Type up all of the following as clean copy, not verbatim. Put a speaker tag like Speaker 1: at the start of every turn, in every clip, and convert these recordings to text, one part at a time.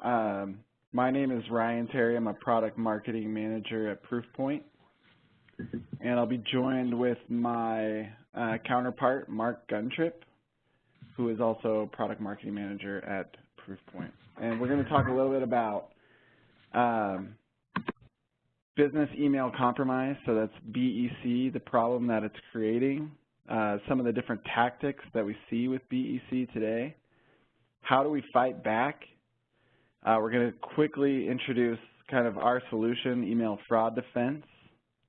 Speaker 1: My name is Ryan Terry. I'm a product marketing manager at Proofpoint, and I'll be joined with my counterpart, Mark Guntrip, who is also a product marketing manager at Proofpoint. And we're going to talk a little bit about business email compromise, so that's BEC, the problem that it's creating, some of the different tactics that we see with BEC today. How do we fight back? We're going to quickly introduce kind of our solution, email fraud defense,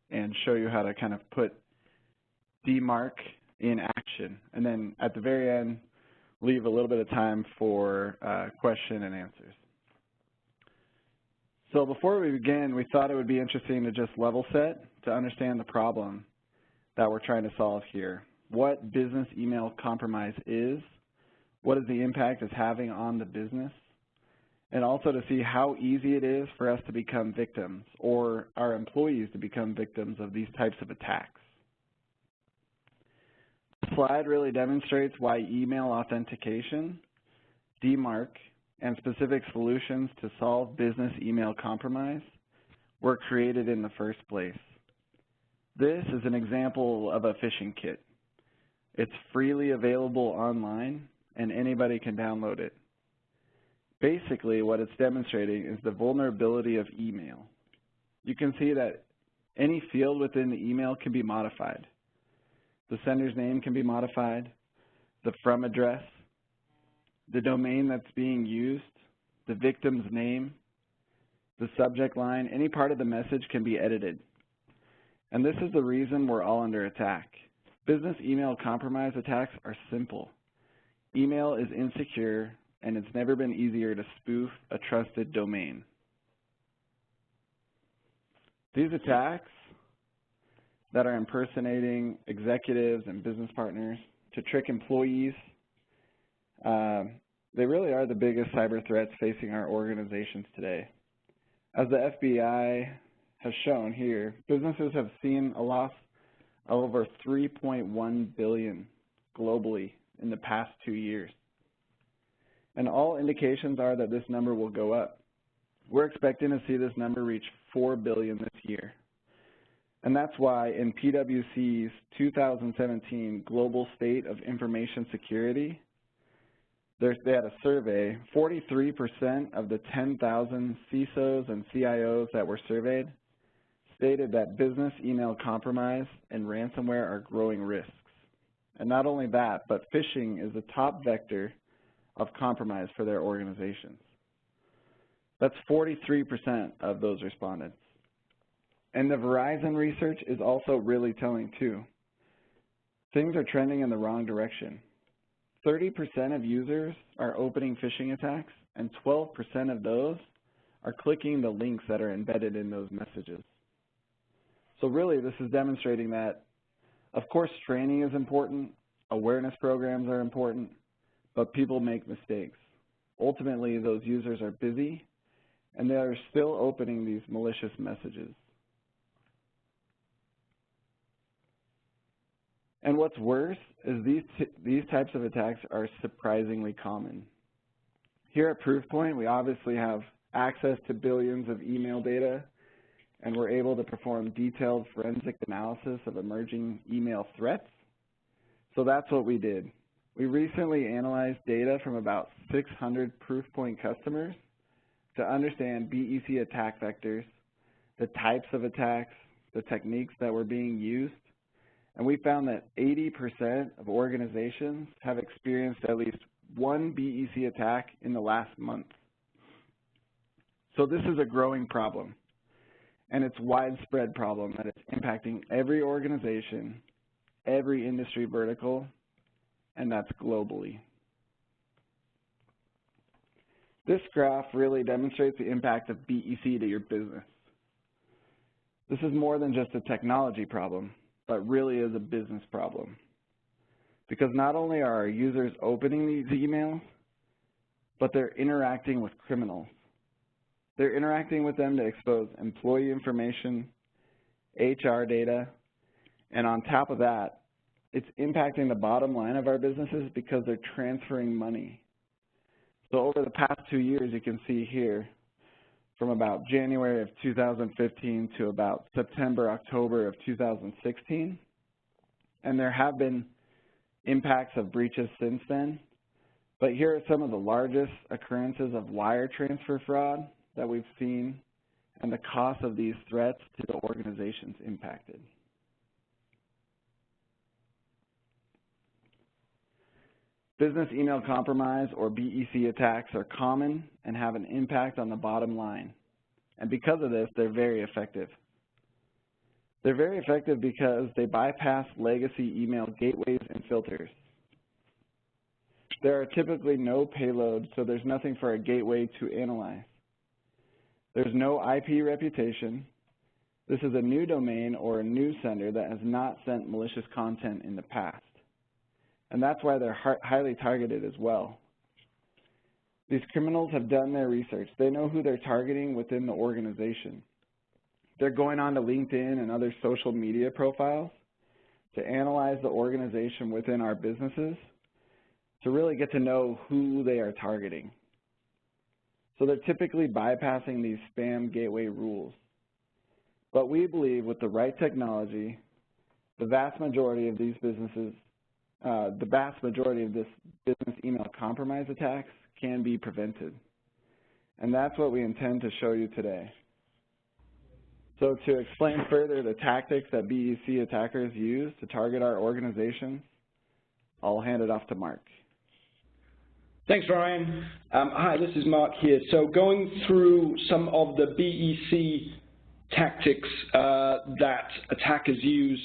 Speaker 1: and show you how to kind of put DMARC in action. And then at the very end, leave a little bit of time for question and answers. So before we begin, we thought it would be interesting to just level set to understand the problem that we're trying to solve here. What business email compromise is, what is the impact it's having on the business, and also to see how easy it is for us to become victims or our employees to become victims of these types of attacks. The slide really demonstrates why email authentication, DMARC, and specific solutions to solve business email compromise were created in the first place. This is an example of a phishing kit. It's freely available online, and anybody can download it. Basically, what it's demonstrating is the vulnerability of email. You can see that any field within the email can be modified. The sender's name can be modified, the from address, the domain that's being used, the victim's name, the subject line, any part of the message can be edited. And this is the reason we're all under attack. Business email compromise attacks are simple. Email is insecure, and it's never been easier to spoof a trusted domain. These attacks that are impersonating executives and business partners to trick employees, they really are the biggest cyber threats facing our organizations today. As the FBI has shown here, businesses have seen a loss of over $3.1 billion globally in the past 2 years. And all indications are that this number will go up. We're expecting to see this number reach $4 billion this year. And that's why in PwC's 2017 Global State of Information Security, they had a survey, 43% of the 10,000 CISOs and CIOs that were surveyed stated that business email compromise and ransomware are growing risks. And not only that, but phishing is the top vector of compromise for their organizations. That's 43% of those respondents. And the Verizon research is also really telling too. Things are trending in the wrong direction. 30% of users are opening phishing attacks, and 12% of those are clicking the links that are embedded in those messages. So really, this is demonstrating that, of course, training is important, awareness programs are important, but people make mistakes. Ultimately, those users are busy, and they are still opening these malicious messages. And what's worse is these types of attacks are surprisingly common. Here at Proofpoint, we obviously have access to billions of email data, and we're able to perform detailed forensic analysis of emerging email threats. So that's what we did. We recently analyzed data from about 600 Proofpoint customers to understand BEC attack vectors, the types of attacks, the techniques that were being used, and we found that 80% of organizations have experienced at least one BEC attack in the last month. So this is a growing problem, and it's a widespread problem that is impacting every organization, every industry vertical, and that's globally. This graph really demonstrates the impact of BEC to your business. This is more than just a technology problem, but really is a business problem. Because not only are our users opening these emails, but they're interacting with criminals. They're interacting with them to expose employee information, HR data, and on top of that, it's impacting the bottom line of our businesses because they're transferring money. So over the past 2 years, you can see here, from about January of 2015 to about September, October of 2016, and there have been impacts of breaches since then. But here are some of the largest occurrences of wire transfer fraud that we've seen and the cost of these threats to the organizations impacted. Business email compromise, or BEC attacks, are common and have an impact on the bottom line. And because of this, they're very effective. They're very effective because they bypass legacy email gateways and filters. There are typically no payloads, so there's nothing for a gateway to analyze. There's no IP reputation. This is a new domain or a new sender that has not sent malicious content in the past. And that's why they're highly targeted as well. These criminals have done their research. They know who they're targeting within the organization. They're going on to LinkedIn and other social media profiles to analyze the organization within our businesses to really get to know who they are targeting. So they're typically bypassing these spam gateway rules. But we believe with the right technology, the vast majority of these businesses, the vast majority of this business email compromise attacks can be prevented. And that's what we intend to show you today. So to explain further the tactics that BEC attackers use to target our organizations, I'll hand it off to Mark.
Speaker 2: Thanks, Ryan. Hi, this is Mark here. So going through some of the BEC tactics that attackers use,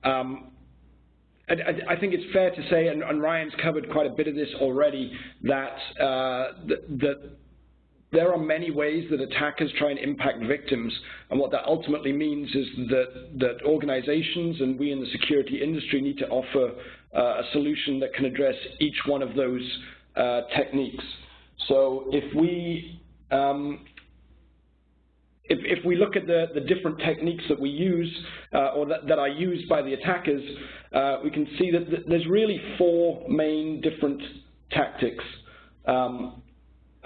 Speaker 2: I think it's fair to say, and Ryan's covered quite a bit of this already, that there are many ways that attackers try and impact victims, and what that ultimately means is that organizations and we in the security industry need to offer a solution that can address each one of those techniques. So if we look at the different techniques that we use or that are used by the attackers, we can see that there's really 4 main different tactics.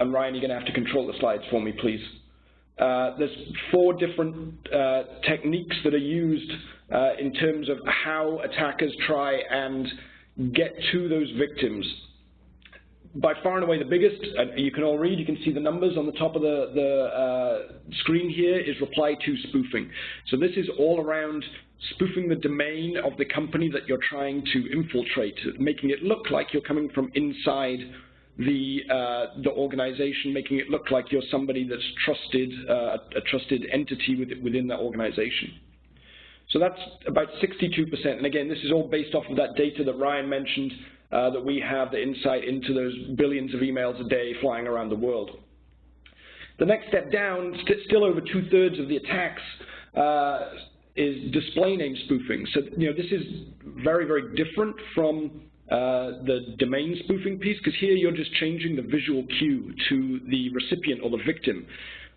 Speaker 2: And Ryan, you're going to have to control the slides for me, please. There's 4 different techniques that are used in terms of how attackers try and get to those victims. By far and away the biggest, you can all read, you can see the numbers on the top of the screen here, is reply to spoofing. So this is all around spoofing the domain of the company that you're trying to infiltrate, making it look like you're coming from inside the organization, making it look like you're somebody that's trusted, a trusted entity within that organization. So that's about 62%. And again, this is all based off of that data that Ryan mentioned, that we have the insight into those billions of emails a day flying around the world. The next step down, still over 2/3 of the attacks, is display name spoofing. So this is very, very different from the domain spoofing piece, because here you're just changing the visual cue to the recipient or the victim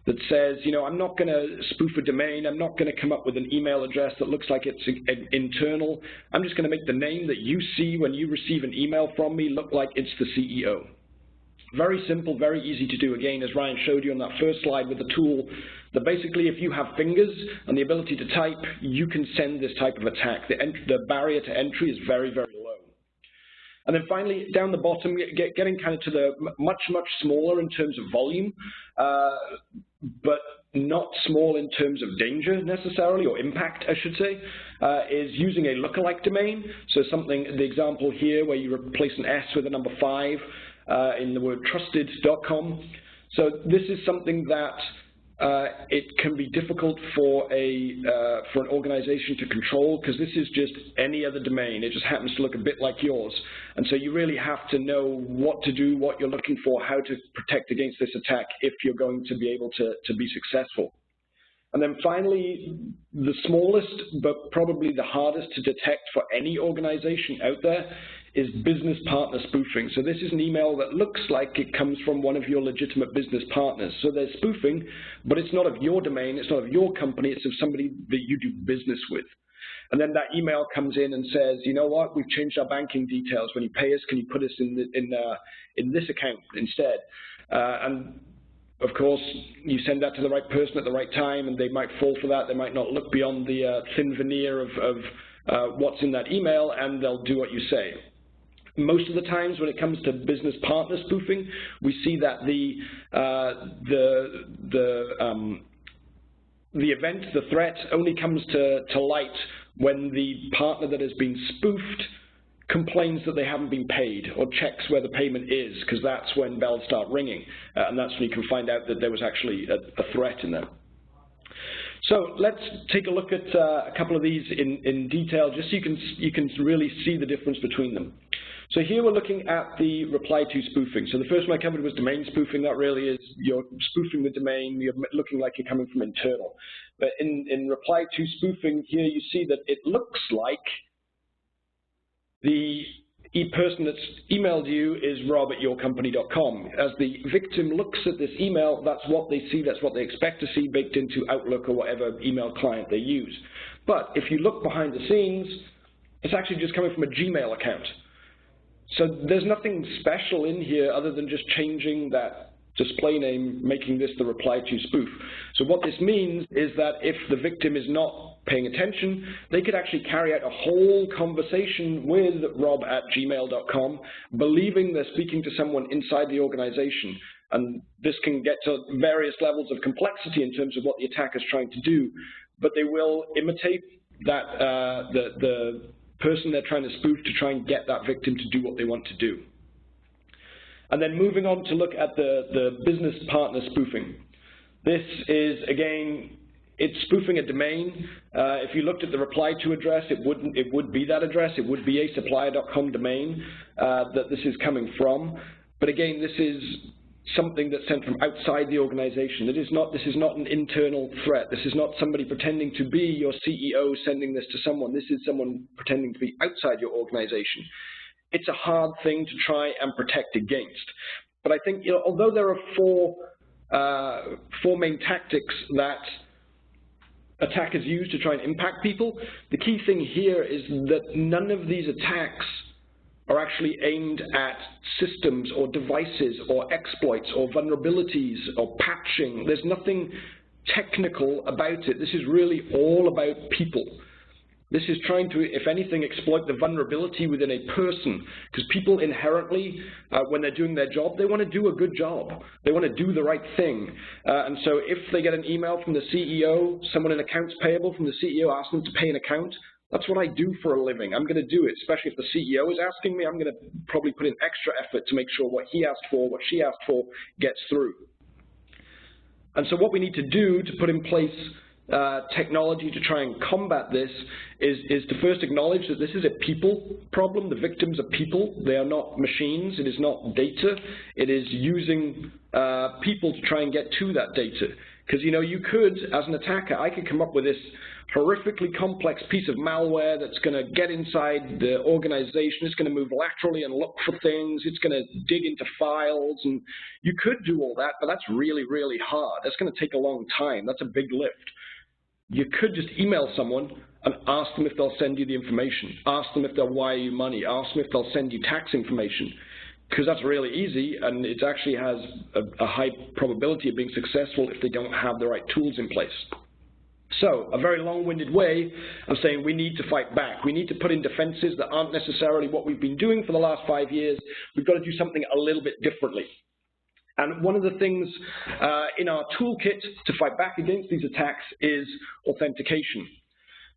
Speaker 2: that says, I'm not going to spoof a domain, I'm not going to come up with an email address that looks like it's internal, I'm just going to make the name that you see when you receive an email from me look like it's the CEO. Very simple, very easy to do. Again, as Ryan showed you on that first slide with the tool, that basically if you have fingers and the ability to type, you can send this type of attack. The barrier to entry is very, very low. And then finally, down the bottom, getting kind of to the much, much smaller in terms of volume, but not small in terms of danger necessarily, or impact, I should say, is using a lookalike domain. So the example here where you replace an S with a number 5 in the word trusted.com. So this is something that it can be difficult for an organization to control, because this is just any other domain. It just happens to look a bit like yours. And so you really have to know what to do, what you're looking for, how to protect against this attack if you're going to be able to be successful. And then finally, the smallest, but probably the hardest to detect for any organization out there, is business partner spoofing. So this is an email that looks like it comes from one of your legitimate business partners. So they're spoofing, but it's not of your domain, it's not of your company, it's of somebody that you do business with. And then that email comes in and says, you know what, we've changed our banking details. When you pay us, can you put us in this account instead? And of course, you send that to the right person at the right time, and they might fall for that. They might not look beyond the thin veneer of what's in that email, and they'll do what you say. Most of the times when it comes to business partner spoofing, we see that the event, the threat, only comes to light when the partner that has been spoofed complains that they haven't been paid or checks where the payment is, because that's when bells start ringing, and that's when you can find out that there was actually a threat in there. So let's take a look at a couple of these in detail, just so you can really see the difference between them. So here we're looking at the reply to spoofing. So the first one I covered was domain spoofing. That really is you're spoofing the domain, you're looking like you're coming from internal. But in reply to spoofing, here you see that it looks like the person that's emailed you is rob@yourcompany.com. As the victim looks at this email, that's what they see, that's what they expect to see baked into Outlook or whatever email client they use. But if you look behind the scenes, it's actually just coming from a Gmail account. So there's nothing special in here other than just changing that display name, making this the reply to spoof. So what this means is that if the victim is not paying attention, they could actually carry out a whole conversation with rob@gmail.com, believing they're speaking to someone inside the organization. And this can get to various levels of complexity in terms of what the attacker's trying to do, but they will imitate that the person they're trying to spoof to try and get that victim to do what they want to do. And then moving on to look at the business partner spoofing. This is, again, it's spoofing a domain. If you looked at the reply to address, it would be that address. It would be a supplier.com domain that this is coming from. But again, this is something that's sent from outside the organization. This is not an internal threat. This is not somebody pretending to be your CEO sending this to someone. This is someone pretending to be outside your organization. It's a hard thing to try and protect against. But I think, although there are four main tactics that attackers use to try and impact people, the key thing here is that none of these attacks are actually aimed at systems or devices or exploits or vulnerabilities or patching. There's nothing technical about it. This is really all about people. This is trying to, if anything, exploit the vulnerability within a person, because people inherently, when they're doing their job, they want to do a good job. They want to do the right thing. And so if they get an email from the CEO, someone in accounts payable from the CEO asking them to pay an account, that's what I do for a living. I'm going to do it, especially if the CEO is asking me. I'm going to probably put in extra effort to make sure what he asked for, what she asked for, gets through. And so what we need to do to put in place technology to try and combat this is to first acknowledge that this is a people problem. The victims are people. They are not machines. It is not data. It is using people to try and get to that data. Because, you could, as an attacker, I could come up with this horrifically complex piece of malware that's going to get inside the organization. It's going to move laterally and look for things. It's going to dig into files. And you could do all that, but that's really, really hard. That's going to take a long time. That's a big lift. You could just email someone and ask them if they'll send you the information. Ask them if they'll wire you money. Ask them if they'll send you tax information. Because that's really easy, and it actually has a high probability of being successful if they don't have the right tools in place. So, a very long-winded way of saying we need to fight back. We need to put in defenses that aren't necessarily what we've been doing for the last 5 years. We've got to do something a little bit differently. And one of the things in our toolkit to fight back against these attacks is authentication.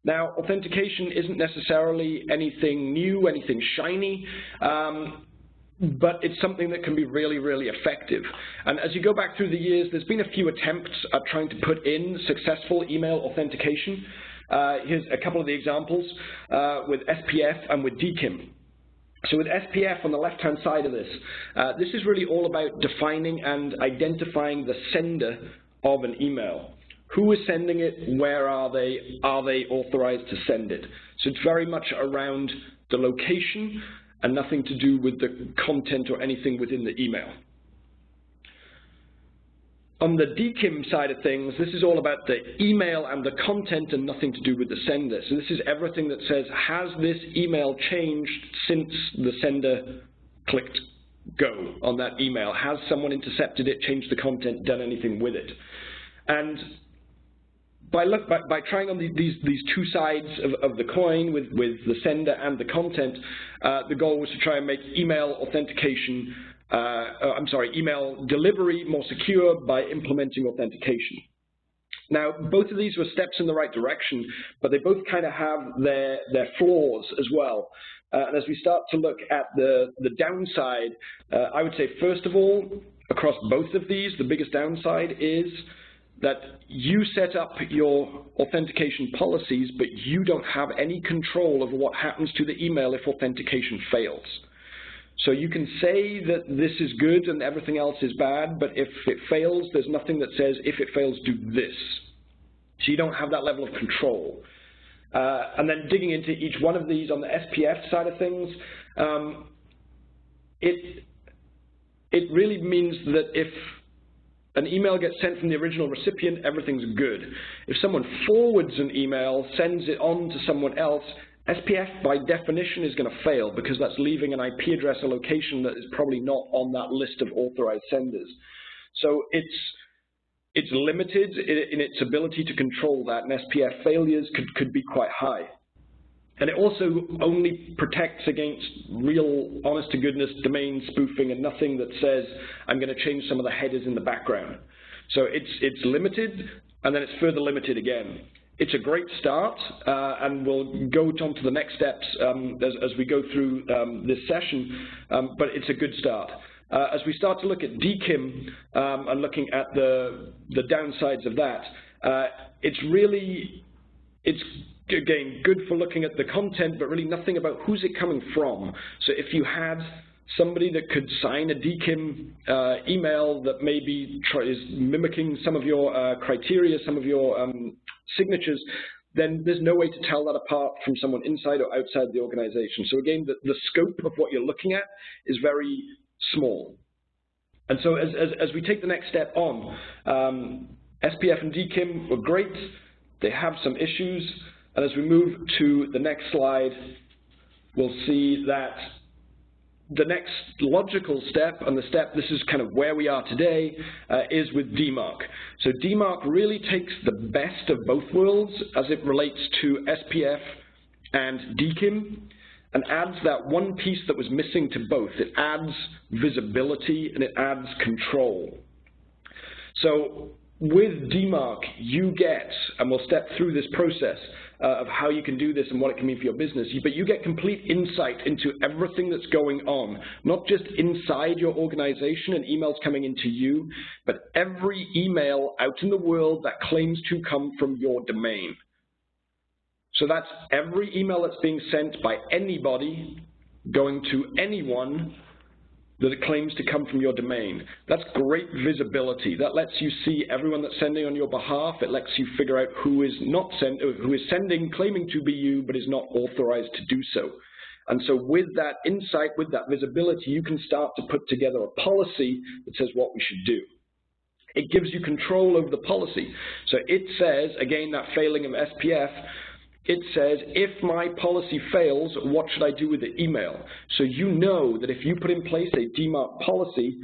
Speaker 2: Now, authentication isn't necessarily anything new, anything shiny, but it's something that can be really, really effective. And as you go back through the years, there's been a few attempts at trying to put in successful email authentication. Here's a couple of the examples with SPF and with DKIM. So with SPF on the left-hand side of this, this is really all about defining and identifying the sender of an email. Who is sending it? Where are they? Are they authorized to send it? So it's very much around the location and nothing to do with the content or anything within the email. on the DKIM side of things, this is all about the email and the content and nothing to do with the sender. So this is everything that says, has this email changed since the sender clicked go on that email? Has someone intercepted it, changed the content, done anything with it? And by trying on these two sides of the coin with the sender and the content, the goal was to try and make email authentication, email delivery more secure by implementing authentication. Now, both of these were steps in the right direction, but they both kind of have their flaws as well. And as we start to look at the downside, I would say, first of all, across both of these, the biggest downside is that you set up your authentication policies, but you don't have any control over what happens to the email if authentication fails. So you can say that this is good and everything else is bad, but if it fails, there's nothing that says, if it fails, do this. So you don't have that level of control. And then digging into each one of these on the SPF side of things, it really means that if an email gets sent from the original recipient, everything's good. If someone forwards an email, sends it on to someone else, SPF by definition is going to fail because that's leaving an IP address or location that is probably not on that list of authorized senders. So it's limited in its ability to control that, and SPF failures could be quite high. And it also only protects against real, honest-to-goodness domain spoofing and nothing that says, I'm going to change some of the headers in the background. So it's limited, and then it's further limited again. It's a great start, and we'll go on to the next steps as we go through this session, but it's a good start. As we start to look at DKIM and looking at the downsides of that, it's again good for looking at the content, but really nothing about who's it coming from. So if you had somebody that could sign a DKIM email that maybe is mimicking some of your criteria, some of your signatures, then there's no way to tell that apart from someone inside or outside the organization. So again, the scope of what you're looking at is very small. And so as we take the next step on, SPF and DKIM were great. They have some issues. And as we move to the next slide, we'll see that the next logical step, and this is kind of where we are today, is with DMARC. So DMARC really takes the best of both worlds as it relates to SPF and DKIM, and adds that one piece that was missing to both. It adds visibility and it adds control. So with DMARC, you get, and we'll step through this process of how you can do this and what it can mean for your business, but you get complete insight into everything that's going on, not just inside your organization and emails coming into you, but every email out in the world that claims to come from your domain. So that's every email that's being sent by anybody going to anyone that it claims to come from your domain. That's great visibility. That lets you see everyone that's sending on your behalf. It lets you figure out who is sending, claiming to be you, but is not authorized to do so. And so with that insight, with that visibility, you can start to put together a policy that says what we should do. It gives you control over the policy. So it says, again, that failing of SPF, it says, if my policy fails, what should I do with the email? So you know that if you put in place a DMARC policy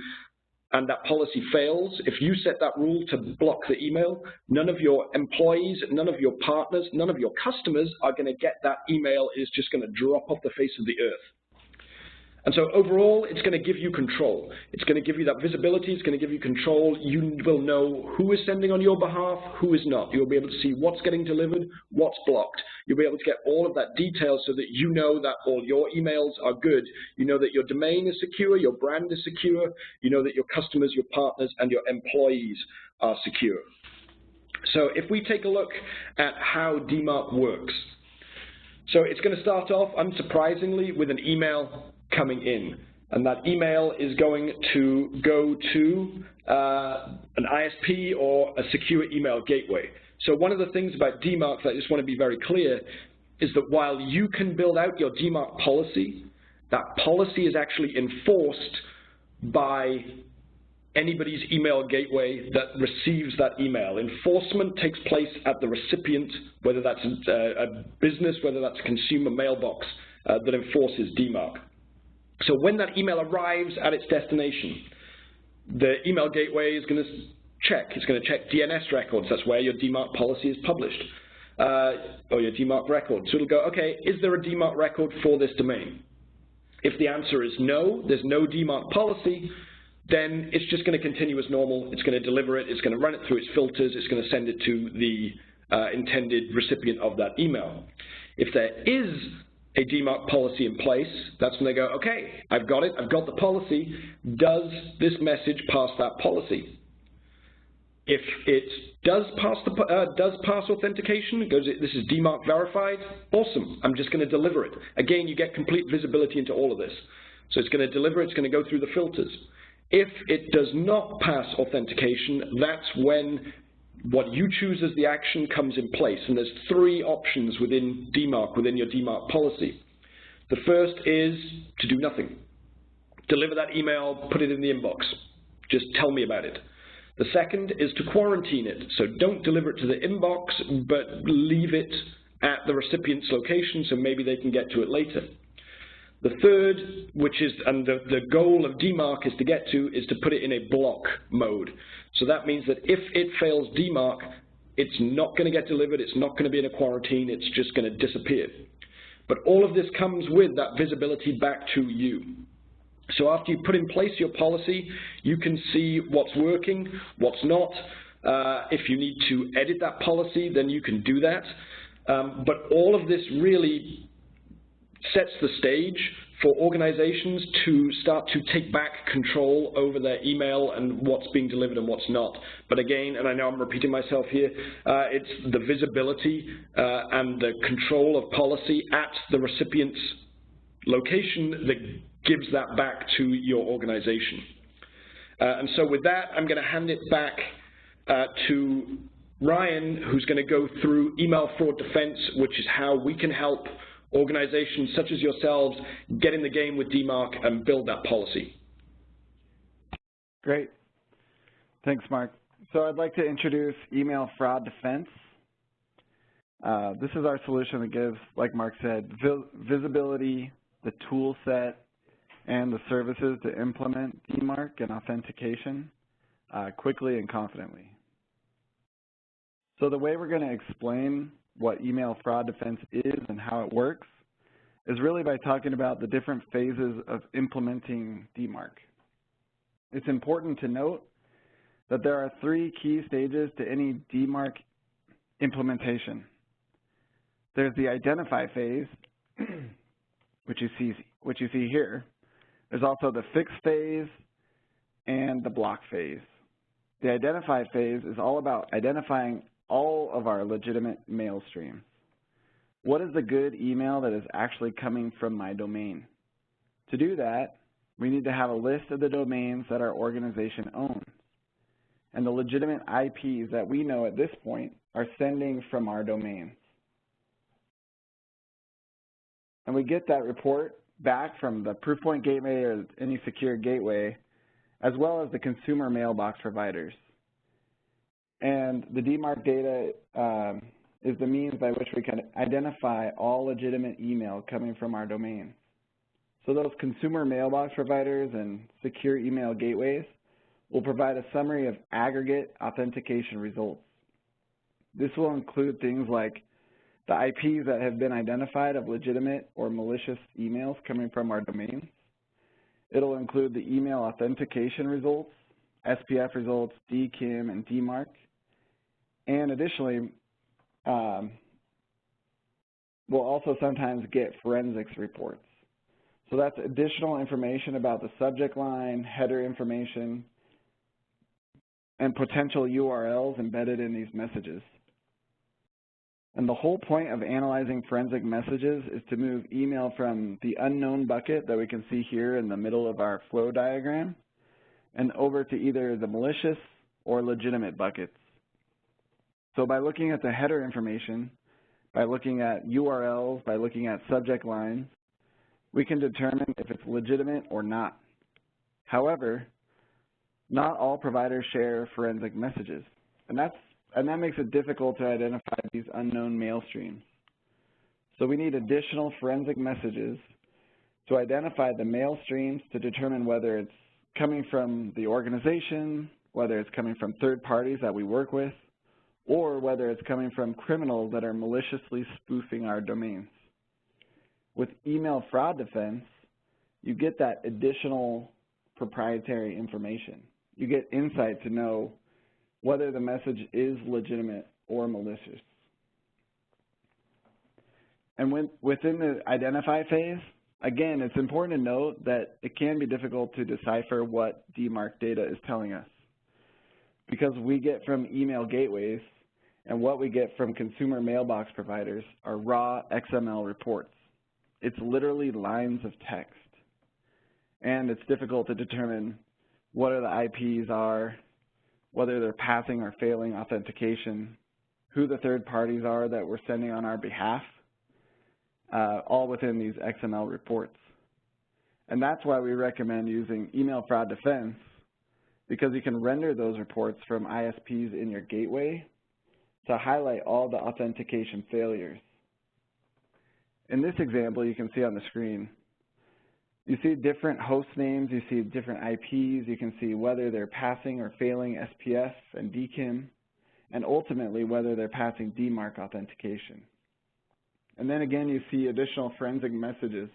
Speaker 2: and that policy fails, if you set that rule to block the email, none of your employees, none of your partners, none of your customers are going to get that email. It's just going to drop off the face of the earth. And so overall, it's going to give you control. It's going to give you that visibility. It's going to give you control. You will know who is sending on your behalf, who is not. You'll be able to see what's getting delivered, what's blocked. You'll be able to get all of that detail so that you know that all your emails are good. You know that your domain is secure, your brand is secure. You know that your customers, your partners, and your employees are secure. So if we take a look at how DMARC works. So it's going to start off, unsurprisingly, with an email coming in, and that email is going to go to an ISP or a secure email gateway. So one of the things about DMARC that I just want to be very clear is that while you can build out your DMARC policy, that policy is actually enforced by anybody's email gateway that receives that email. Enforcement takes place at the recipient, whether that's a business, whether that's a consumer mailbox that enforces DMARC. So when that email arrives at its destination, the email gateway is going to check. It's going to check DNS records. That's where your DMARC policy is published, or your DMARC record. So it'll go, okay, is there a DMARC record for this domain? If the answer is no, there's no DMARC policy, then it's just going to continue as normal. It's going to deliver it. It's going to run it through its filters. It's going to send it to the intended recipient of that email. If there is a DMARC policy in place, that's when they go, okay, I've got it. I've got the policy. Does this message pass that policy? If it does pass authentication, it goes, this is DMARC verified, awesome, I'm just going to deliver it. Again, you get complete visibility into all of this. So it's going to deliver, it's going to go through the filters. If it does not pass authentication, that's when what you choose as the action comes in place. And there's three options within DMARC, within your DMARC policy. The first is to do nothing. Deliver that email, put it in the inbox. Just tell me about it. The second is to quarantine it. So don't deliver it to the inbox, but leave it at the recipient's location so maybe they can get to it later. The third, which is, and the goal of DMARC is to get to, is to put it in a block mode. So that means that if it fails DMARC, it's not going to get delivered, it's not going to be in a quarantine, it's just going to disappear. But all of this comes with that visibility back to you. So after you put in place your policy, you can see what's working, what's not. If you need to edit that policy, then you can do that. But all of this really sets the stage for organizations to start to take back control over their email and what's being delivered and what's not. But again, and I know I'm repeating myself here, it's the visibility and the control of policy at the recipient's location that gives that back to your organization. And so with that, I'm going to hand it back to Ryan, who's going to go through email fraud defense, which is how we can help organizations such as yourselves get in the game with DMARC and build that policy.
Speaker 1: Great. Thanks, Mark. So I'd like to introduce email fraud defense. This is our solution that gives, like Mark said, visibility, the tool set, and the services to implement DMARC and authentication quickly and confidently. So the way we're going to explain what email fraud defense is and how it works is really by talking about the different phases of implementing DMARC. It's important to note that there are three key stages to any DMARC implementation. There's the identify phase, which you see here. There's also the fix phase and the block phase. The identify phase is all about identifying all of our legitimate mail streams. What is the good email that is actually coming from my domain? To do that, we need to have a list of the domains that our organization owns and the legitimate IPs that we know at this point are sending from our domains. And we get that report back from the Proofpoint gateway or any secure gateway, as well as the consumer mailbox providers. And the DMARC data is the means by which we can identify all legitimate email coming from our domains. So those consumer mailbox providers and secure email gateways will provide a summary of aggregate authentication results. This will include things like the IPs that have been identified of legitimate or malicious emails coming from our domains. It'll include the email authentication results, SPF results, DKIM, and DMARC. And additionally, we'll also sometimes get forensics reports. So that's additional information about the subject line, header information, and potential URLs embedded in these messages. And the whole point of analyzing forensic messages is to move email from the unknown bucket that we can see here in the middle of our flow diagram and over to either the malicious or legitimate buckets. So by looking at the header information, by looking at URLs, by looking at subject lines, we can determine if it's legitimate or not. However, Not all providers share forensic messages, and that makes it difficult to identify these unknown mail streams. So we need additional forensic messages to identify the mail streams to determine whether it's coming from the organization, whether it's coming from third parties that we work with, or whether it's coming from criminals that are maliciously spoofing our domains. With email fraud defense, you get that additional proprietary information. You get insight to know whether the message is legitimate or malicious. And within the identify phase, again, it's important to note that it can be difficult to decipher what DMARC data is telling us, because we get from email gateways and what we get from consumer mailbox providers are raw XML reports. It's literally lines of text, and it's difficult to determine what are the IPs are, whether they're passing or failing authentication, who the third parties are that we're sending on our behalf, all within these XML reports. And that's why we recommend using email fraud defense, because you can render those reports from ISPs in your gateway to highlight all the authentication failures. In this example, you can see on the screen, you see different host names, you see different IPs, you can see whether they're passing or failing SPF and DKIM, and ultimately whether they're passing DMARC authentication. And then again, you see additional forensic messages,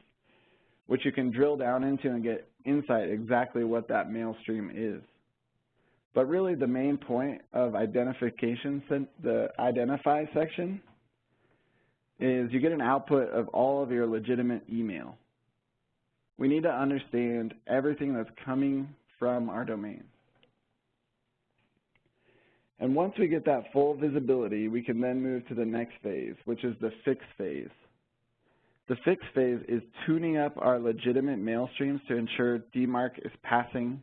Speaker 1: which you can drill down into and get insight exactly what that mail stream is. But really the main point of identification, the identify section, is you get an output of all of your legitimate email. We need to understand everything that's coming from our domain. And once we get that full visibility, we can then move to the next phase, which is the fix phase. The fix phase is tuning up our legitimate mail streams to ensure DMARC is passing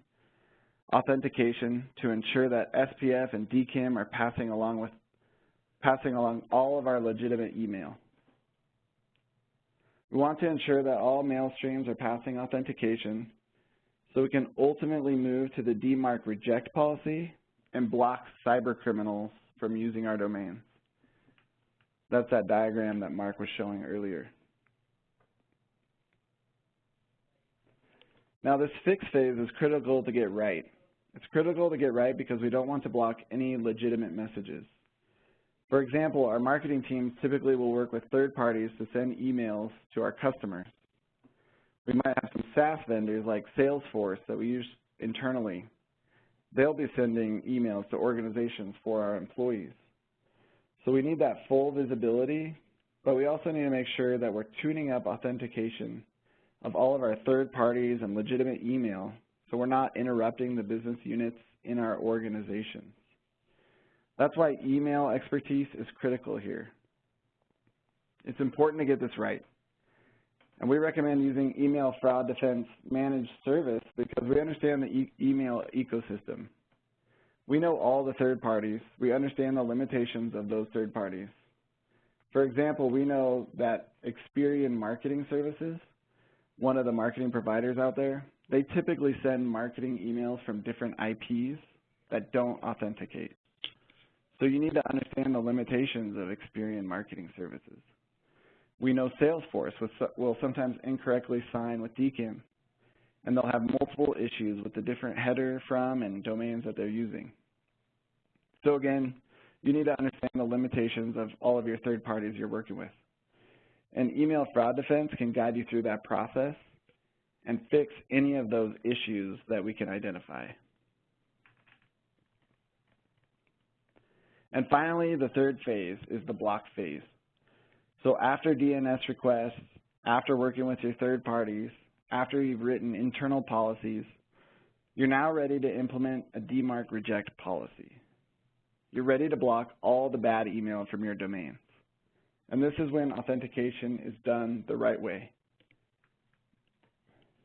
Speaker 1: authentication, to ensure that SPF and DKIM are passing along all of our legitimate email. We want to ensure that all mail streams are passing authentication so we can ultimately move to the DMARC reject policy and block cyber criminals from using our domains. That's that diagram that Mark was showing earlier. Now this fix phase is critical to get right. It's critical to get right because we don't want to block any legitimate messages. For example, our marketing teams typically will work with third parties to send emails to our customers. We might have some SaaS vendors like Salesforce that we use internally. They'll be sending emails to organizations for our employees. So we need that full visibility, but we also need to make sure that we're tuning up authentication of all of our third parties and legitimate email so we're not interrupting the business units in our organizations. That's why email expertise is critical here. It's important to get this right. And we recommend using email fraud defense managed service because we understand the email ecosystem. We know all the third parties. We understand the limitations of those third parties. For example, we know that Experian Marketing Services, one of the marketing providers out there, they typically send marketing emails from different IPs that don't authenticate. So you need to understand the limitations of Experian Marketing Services. We know Salesforce will sometimes incorrectly sign with DKIM, and they'll have multiple issues with the different header from and domains that they're using. So again, you need to understand the limitations of all of your third parties you're working with. And email fraud defense can guide you through that process and fix any of those issues that we can identify. And finally, the third phase is the block phase. So after DNS requests, after working with your third parties, after you've written internal policies, you're now ready to implement a DMARC reject policy. You're ready to block all the bad email from your domains. And this is when authentication is done the right way.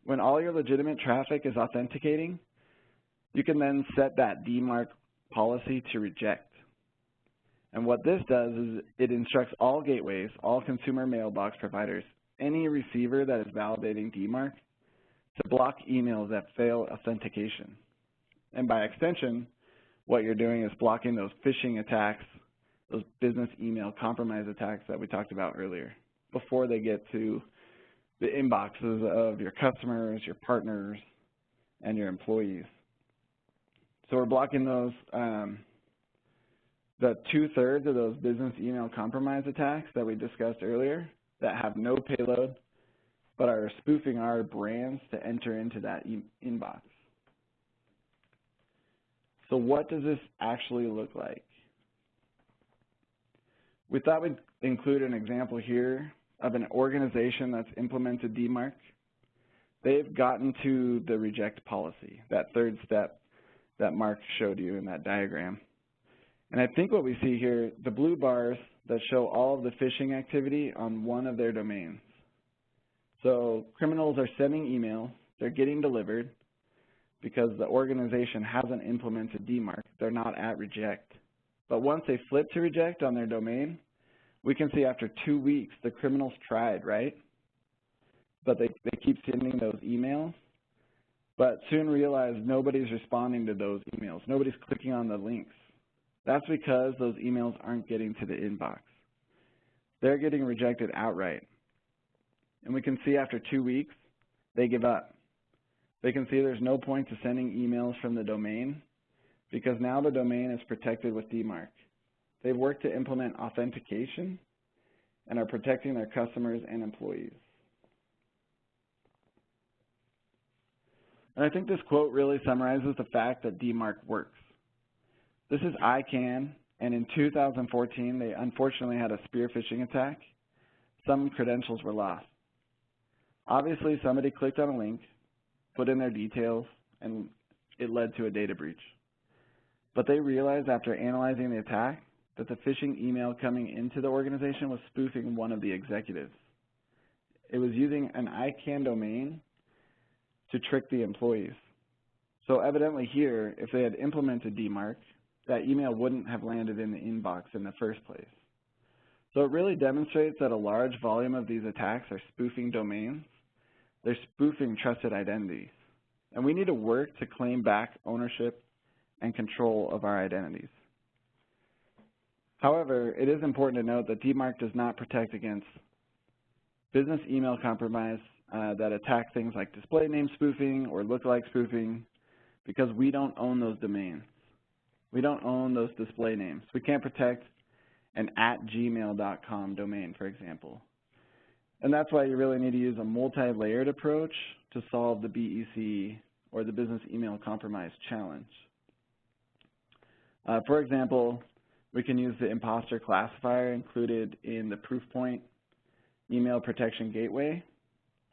Speaker 1: When all your legitimate traffic is authenticating, you can then set that DMARC policy to reject. And what this does is it instructs all gateways, all consumer mailbox providers, any receiver that is validating DMARC to block emails that fail authentication. And by extension, what you're doing is blocking those phishing attacks, those business email compromise attacks that we talked about earlier, before they get to the inboxes of your customers, your partners, and your employees. So we're blocking those, the 2/3 of those business email compromise attacks that we discussed earlier that have no payload, but are spoofing our brands to enter into that inbox. So what does this actually look like? We thought we'd include an example here of an organization that's implemented DMARC. They've gotten to the reject policy, that third step that Mark showed you in that diagram. And I think what we see here, the blue bars that show all of the phishing activity on one of their domains. So criminals are sending emails, they're getting delivered because the organization hasn't implemented DMARC, they're not at reject. But once they flip to reject on their domain, we can see after 2 weeks the criminals tried, right? But they keep sending those emails, but soon realize nobody's responding to those emails. Nobody's clicking on the links. That's because those emails aren't getting to the inbox. They're getting rejected outright. And we can see after 2 weeks, they give up. They can see there's no point to sending emails from the domain because now the domain is protected with DMARC. They've worked to implement authentication and are protecting their customers and employees. And I think this quote really summarizes the fact that DMARC works. This is ICANN, and in 2014, they unfortunately had a spear phishing attack. Some credentials were lost. Obviously, somebody clicked on a link, put in their details, and it led to a data breach. But they realized after analyzing the attack that the phishing email coming into the organization was spoofing one of the executives. It was using an ICANN domain to trick the employees. So evidently here, if they had implemented DMARC, that email wouldn't have landed in the inbox in the first place. So it really demonstrates that a large volume of these attacks are spoofing domains. They're spoofing trusted identities. And we need to work to claim back ownership and control of our identities. However, it is important to note that DMARC does not protect against business email compromise that attack things like display name spoofing or lookalike spoofing because we don't own those domains. We don't own those display names. We can't protect an @gmail.com domain, for example. And that's why you really need to use a multi-layered approach to solve the BEC or the Business Email Compromise Challenge. For example, we can use the Impostor classifier included in the Proofpoint email protection gateway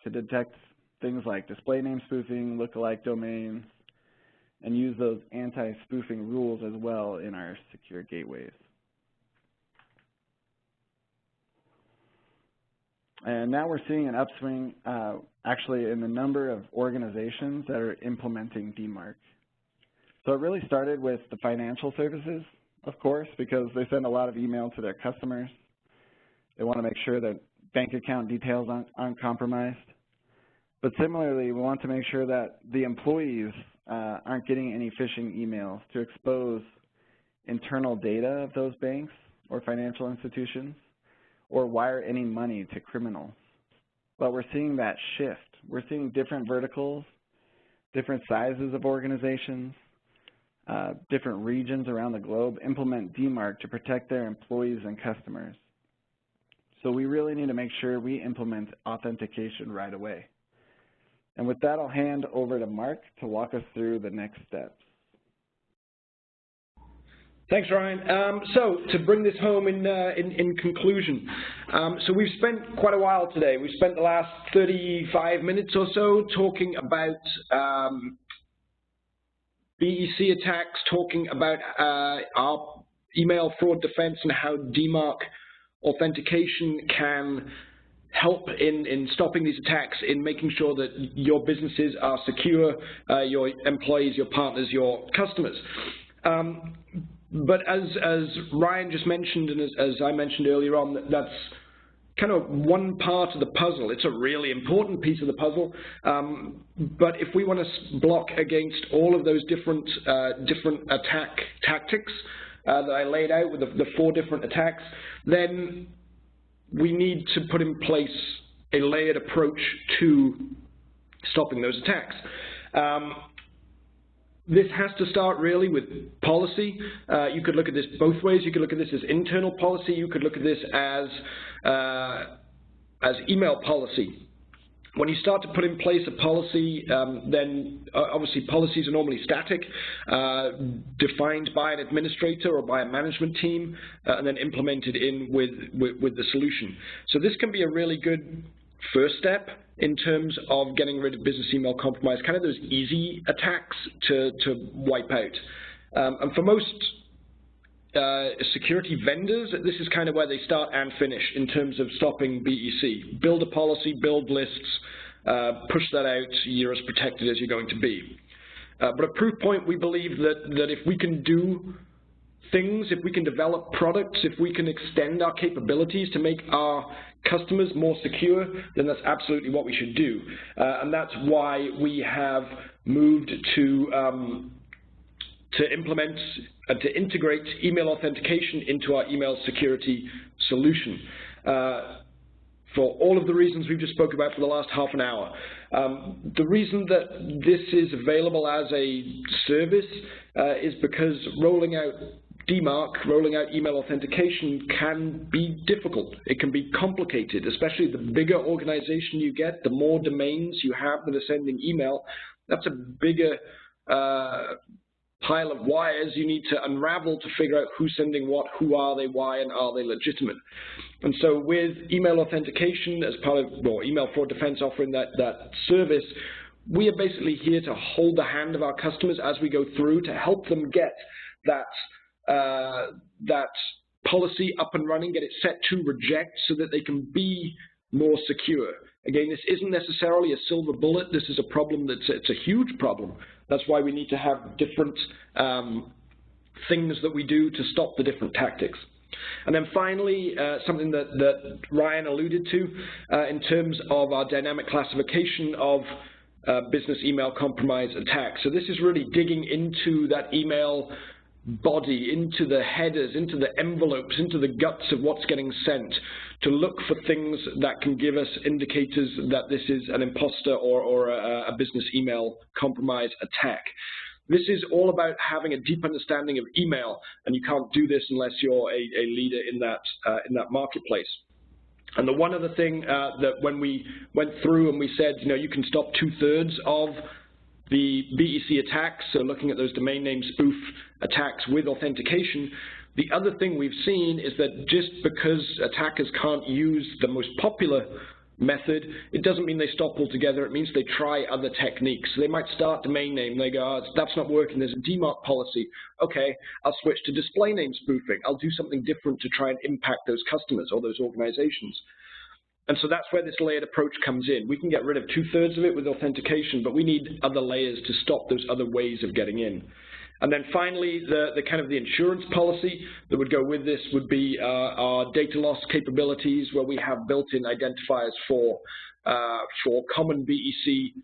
Speaker 1: to detect things like display name spoofing, lookalike domains, and use those anti-spoofing rules as well in our secure gateways. And now we're seeing an upswing actually in the number of organizations that are implementing DMARC. So it really started with the financial services, of course, because they send a lot of email to their customers. They want to make sure that bank account details aren't compromised. But similarly, we want to make sure that the employees aren't getting any phishing emails to expose internal data of those banks or financial institutions or wire any money to criminals. But we're seeing that shift. We're seeing different verticals, different sizes of organizations, different regions around the globe implement DMARC to protect their employees and customers. So we really need to make sure we implement authentication right away. And with that, I'll hand over to Mark to walk us through the next steps.
Speaker 2: Thanks, Ryan. So to bring this home in conclusion, so we've spent quite a while today. We've spent the last 35 minutes or so talking about BEC attacks, talking about our email fraud defense and how DMARC authentication can help in stopping these attacks, in making sure that your businesses are secure, your employees, your partners, your customers. But as Ryan just mentioned, and as I mentioned earlier on, that's kind of one part of the puzzle. It's a really important piece of the puzzle, but if we want to block against all of those different attack tactics that I laid out with the 4 different attacks, then we need to put in place a layered approach to stopping those attacks. This has to start really with policy. You could look at this both ways. You could look at this as internal policy. You could look at this as email policy. When you start to put in place a policy, then obviously policies are normally static, defined by an administrator or by a management team, and then implemented in with the solution. So this can be a really good first step in terms of getting rid of business email compromise, kind of those easy attacks to wipe out. And for most security vendors, this is kind of where they start and finish in terms of stopping BEC. Build a policy, build lists, push that out, you're as protected as you're going to be. But at Proof Point, we believe that if we can do things, if we can develop products, if we can extend our capabilities to make our customers more secure, then that's absolutely what we should do. And that's why we have moved to implement and to integrate email authentication into our email security solution. For all of the reasons we've just spoke about for the last half an hour. The reason that this is available as a service is because rolling out DMARC, rolling out email authentication, can be difficult. It can be complicated, especially the bigger organization you get, the more domains you have that are sending email. That's a bigger pile of wires you need to unravel to figure out who's sending what, who are they, why, and are they legitimate. And so with email authentication as part of, well, email fraud defense offering that service, we are basically here to hold the hand of our customers as we go through to help them get that policy up and running, get it set to reject so that they can be more secure. Again, this isn't necessarily a silver bullet. This is a problem it's a huge problem. That's why we need to have different things that we do to stop the different tactics. And then finally, something that Ryan alluded to in terms of our dynamic classification of business email compromise attacks. So this is really digging into that email body, into the headers, into the envelopes, into the guts of what's getting sent, to look for things that can give us indicators that this is an imposter or a business email compromise attack. This is all about having a deep understanding of email, and you can't do this unless you're a leader in that marketplace. And the one other thing that when we went through and we said, you know, you can stop 2/3 of the BEC attacks, so looking at those domain name spoof attacks with authentication, the other thing we've seen is that just because attackers can't use the most popular method, it doesn't mean they stop altogether. It means they try other techniques. So they might start domain name, they go, oh, that's not working, there's a DMARC policy. Okay, I'll switch to display name spoofing. I'll do something different to try and impact those customers or those organizations. And so that's where this layered approach comes in. We can get rid of 2/3 of it with authentication, but we need other layers to stop those other ways of getting in. And then finally, the kind of the insurance policy that would go with this would be our data loss capabilities, where we have built-in identifiers for common BEC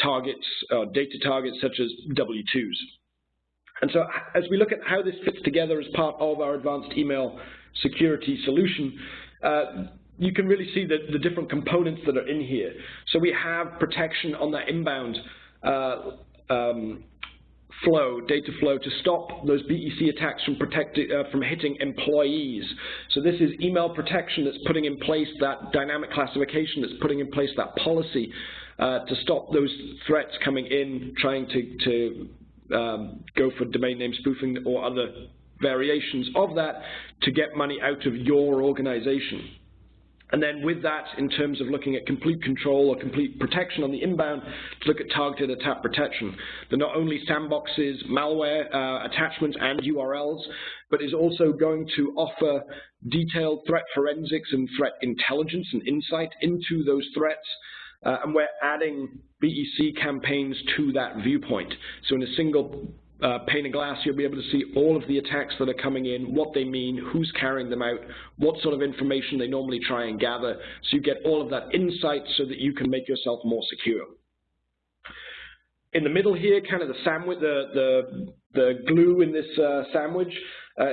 Speaker 2: targets, data targets such as W2s. And so as we look at how this fits together as part of our advanced email security solution, you can really see the different components that are in here. So we have protection on that inbound data flow to stop those BEC attacks from hitting employees. So this is email protection that's putting in place that dynamic classification, that's putting in place that policy to stop those threats coming in, trying to go for domain name spoofing or other variations of that to get money out of your organization. And then with that, in terms of looking at complete control or complete protection on the inbound, to look at targeted attack protection. They're not only sandboxes, malware, attachments, and URLs, but is also going to offer detailed threat forensics and threat intelligence and insight into those threats. And we're adding BEC campaigns to that viewpoint. So in a single pane of glass, you'll be able to see all of the attacks that are coming in, what they mean, who's carrying them out, what sort of information they normally try and gather, so you get all of that insight so that you can make yourself more secure. In the middle here, kind of the sandwich, the glue in this sandwich,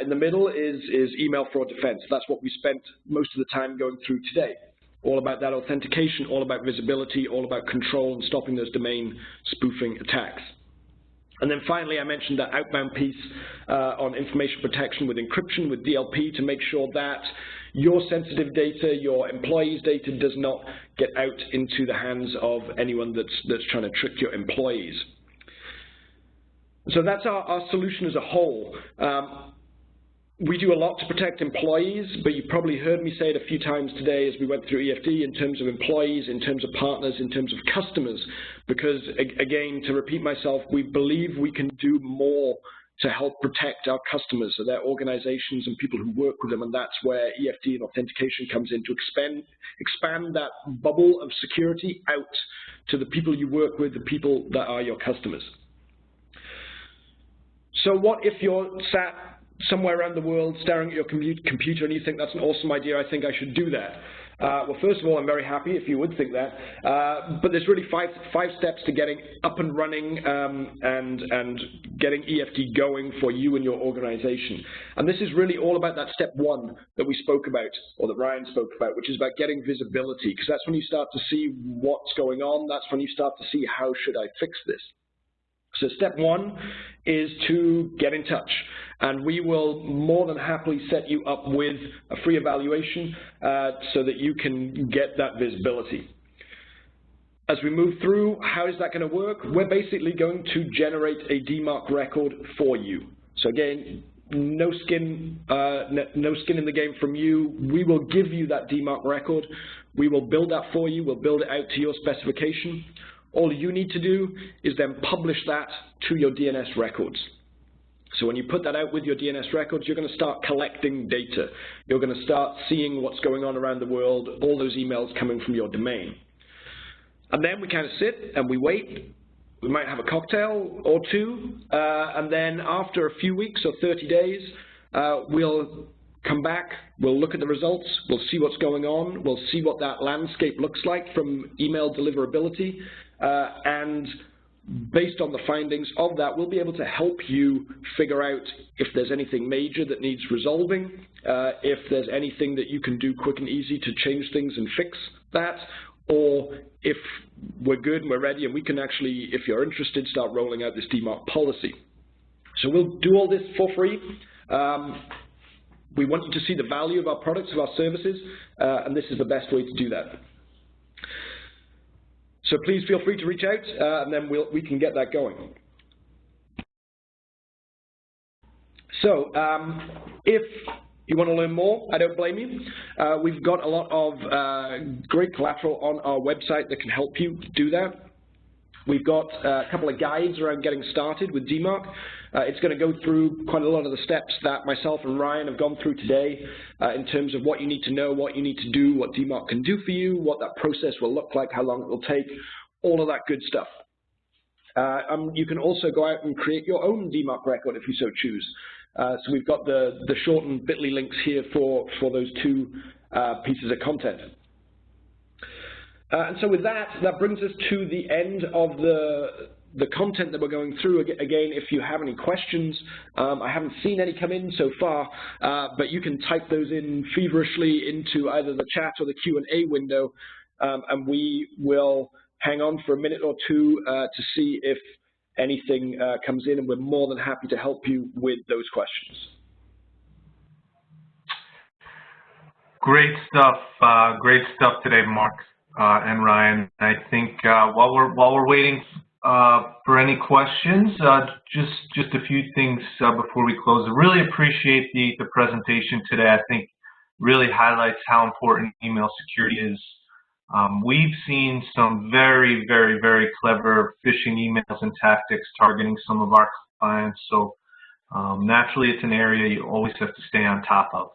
Speaker 2: in the middle is email fraud defense. That's what we spent most of the time going through today. All about that authentication, all about visibility, all about control and stopping those domain spoofing attacks. And then finally, I mentioned that outbound piece on information protection with encryption, with DLP, to make sure that your sensitive data, your employees' data, does not get out into the hands of anyone that's trying to trick your employees. So that's our solution as a whole. We do a lot to protect employees, but you probably heard me say it a few times today as we went through EFD in terms of employees, in terms of partners, in terms of customers, because again, to repeat myself, we believe we can do more to help protect our customers, so their organizations and people who work with them, and that's where EFD and authentication comes in, to expand that bubble of security out to the people you work with, the people that are your customers. So what if you're sat somewhere around the world staring at your computer and you think that's an awesome idea, I think I should do that? Well, first of all, I'm very happy if you would think that, but there's really five steps to getting up and running and getting EFD going for you and your organization. And this is really all about that step one that we spoke about, or that Ryan spoke about, which is about getting visibility, because that's when you start to see what's going on. That's when you start to see, how should I fix this? So step one is to get in touch, and we will more than happily set you up with a free evaluation so that you can get that visibility. As we move through, how is that going to work? We're basically going to generate a DMARC record for you. So again, no skin in the game from you. We will give you that DMARC record. We will build that for you. We'll build it out to your specification. All you need to do is then publish that to your DNS records. So when you put that out with your DNS records, you're going to start collecting data. You're going to start seeing what's going on around the world, all those emails coming from your domain. And then we kind of sit and we wait. We might have a cocktail or two, and then after a few weeks or 30 days, we'll come back, we'll look at the results, we'll see what's going on, we'll see what that landscape looks like from email deliverability, and based on the findings of that, we'll be able to help you figure out if there's anything major that needs resolving, if there's anything that you can do quick and easy to change things and fix that, or if we're good and we're ready and we can actually, if you're interested, start rolling out this DMARC policy. So we'll do all this for free. We want you to see the value of our products, of our services, and this is the best way to do that. So please feel free to reach out, and then we can get that going. So if you want to learn more, I don't blame you. We've got a lot of great collateral on our website that can help you do that. We've got a couple of guides around getting started with DMARC. It's going to go through quite a lot of the steps that myself and Ryan have gone through today in terms of what you need to know, what you need to do, what DMARC can do for you, what that process will look like, how long it will take, all of that good stuff. You can also go out and create your own DMARC record if you so choose. So we've got the shortened bit.ly links here for those two pieces of content. And so with that, that brings us to the end of the content that we're going through. Again, if you have any questions, I haven't seen any come in so far, but you can type those in feverishly into either the chat or the Q&A window, and we will hang on for a minute or two to see if anything comes in, and we're more than happy to help you with those questions.
Speaker 3: Great stuff today, Mark and Ryan. I think while we're waiting for any questions, just a few things before we close. I really appreciate the presentation today. I think really highlights how important email security is. We've seen some very, very, very clever phishing emails and tactics targeting some of our clients. So naturally, it's an area you always have to stay on top of.